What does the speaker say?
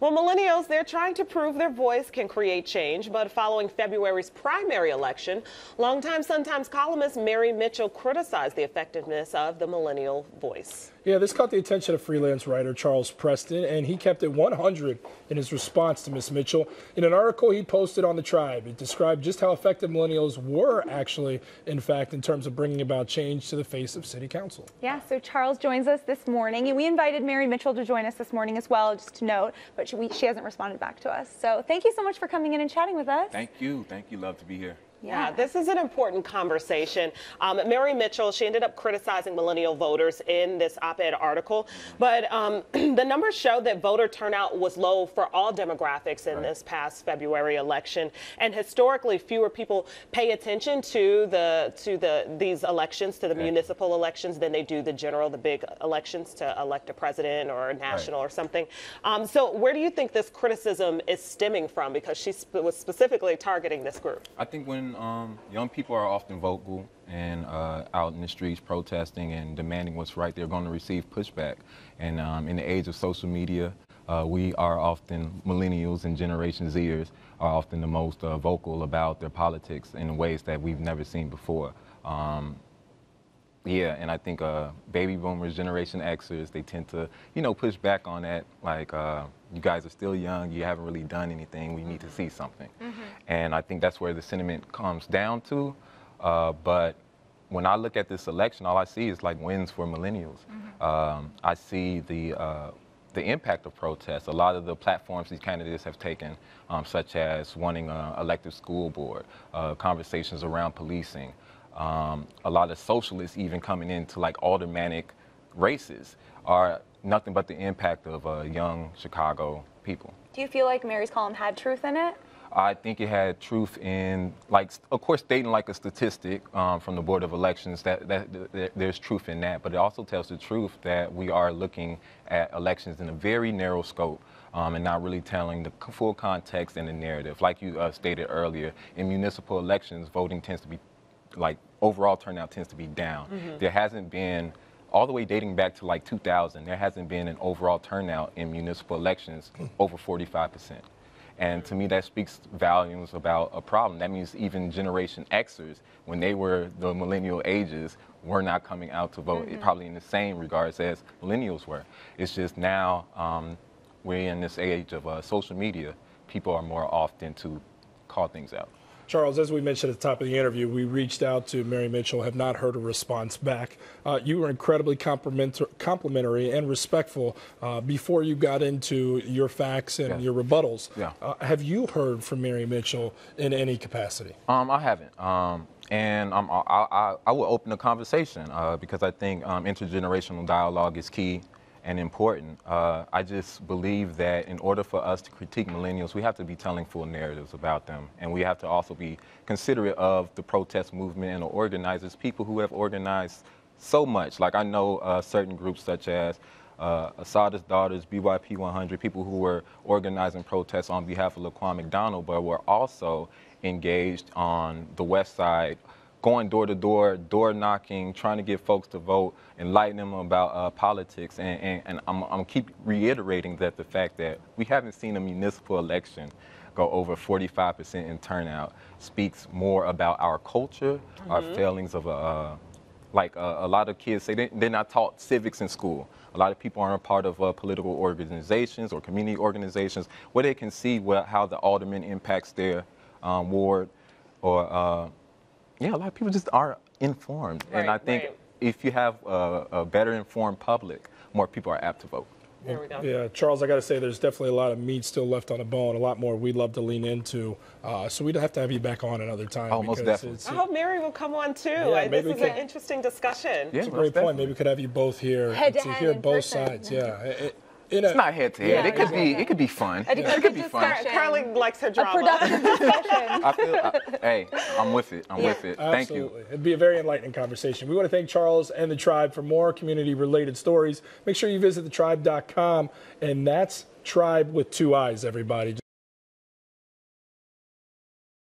Well, millennials, they're trying to prove their voice can create change, but following February's primary election, longtime Sun-Times columnist Mary Mitchell criticized the effectiveness of the millennial voice. Yeah, this caught the attention of freelance writer Charles Preston, and he kept it 100 in his response to Miss Mitchell. In an article he posted on the Tribe, it described just how effective millennials were actually, in fact, in terms of bringing about change to the face of city council. Yeah, so Charles joins us this morning, and we invited Mary Mitchell to join us this morning as well, just to note, but she hasn't responded back to us. So thank you so much for coming in and chatting with us. Thank you. Love to be here. Yeah, this is an important conversation. Mary Mitchell, she ended up criticizing millennial voters in this op-ed article, but the numbers show that voter turnout was low for all demographics in this past February election, and historically fewer people pay attention to these elections, to the municipal elections, than they do the big elections to elect a president or a national or something. So where do you think this criticism is stemming from? Because she was specifically targeting this group. I think when young people are often vocal and out in the streets protesting and demanding what's right, they're going to receive pushback. And in the age of social media, we are often, millennials and Generation Zers are often the most vocal about their politics in ways that we've never seen before. Yeah, and I think baby boomers, Generation Xers, they tend to, push back on that, like, you guys are still young, you haven't really done anything, we need to see something. And I think that's where the sentiment comes down to. But when I look at this election, all I see is like wins for millennials. I see the impact of protests. A lot of the platforms these candidates have taken, such as wanting an elective school board, conversations around policing, a lot of socialists even coming into like aldermanic races, are nothing but the impact of young Chicago people. Do you feel like Mary's column had truth in it? I think it had truth in, like, of course, stating like a statistic from the Board of Elections that there's truth in that, but it also tells the truth that we are looking at elections in a very narrow scope and not really telling the full context and the narrative. Like you stated earlier, in municipal elections, voting tends to be, like, overall turnout tends to be down. There hasn't been, all the way dating back to like 2000, there hasn't been an overall turnout in municipal elections over 45%. And to me, that speaks volumes about a problem. That means even Generation Xers, when they were the millennial ages, were not coming out to vote, probably in the same regards as millennials were. It's just now we're in this age of social media. People are more often to call things out. Charles, as we mentioned at the top of the interview, we reached out to Mary Mitchell, have not heard a response back. You were incredibly complimentary and respectful before you got into your facts and your rebuttals. Have you heard from Mary Mitchell in any capacity? I haven't. And I will open the conversation because I think intergenerational dialogue is key and important. I just believe that in order for us to critique millennials, we have to be telling full narratives about them. And we have to also be considerate of the protest movement and the organizers, people who have organized so much. Like I know certain groups such as Assada's Daughters, BYP 100, people who were organizing protests on behalf of Laquan McDonald, but were also engaged on the West Side, going door to door, door knocking, trying to get folks to vote, enlighten them about politics. And I'm keep reiterating that the fact that we haven't seen a municipal election go over 45% in turnout speaks more about our culture, our failings of like a lot of kids say they're not taught civics in school. A lot of people aren't a part of political organizations or community organizations where they can see how the alderman impacts their ward, or yeah, a lot of people just aren't informed. And I think if you have a better informed public, more people are apt to vote. There we go. Yeah, Charles, I got to say there's definitely a lot of meat still left on the bone, a lot more we'd love to lean into. So we'd have to have you back on another time. Oh, most definitely. I hope Mary will come on too. Yeah, this is an interesting discussion. It's a great point. Maybe we could have you both here to hear both sides. Yeah. It's not head to head. It could be fun. It could be fun. Carly likes her drama. A productive discussion. Hey, I'm with it. I'm with it. Thank you. Absolutely. It'd be a very enlightening conversation. We want to thank Charles and the Tribe for more community-related stories. Make sure you visit thetribe.com, and that's Tribe with 2 eyes, everybody.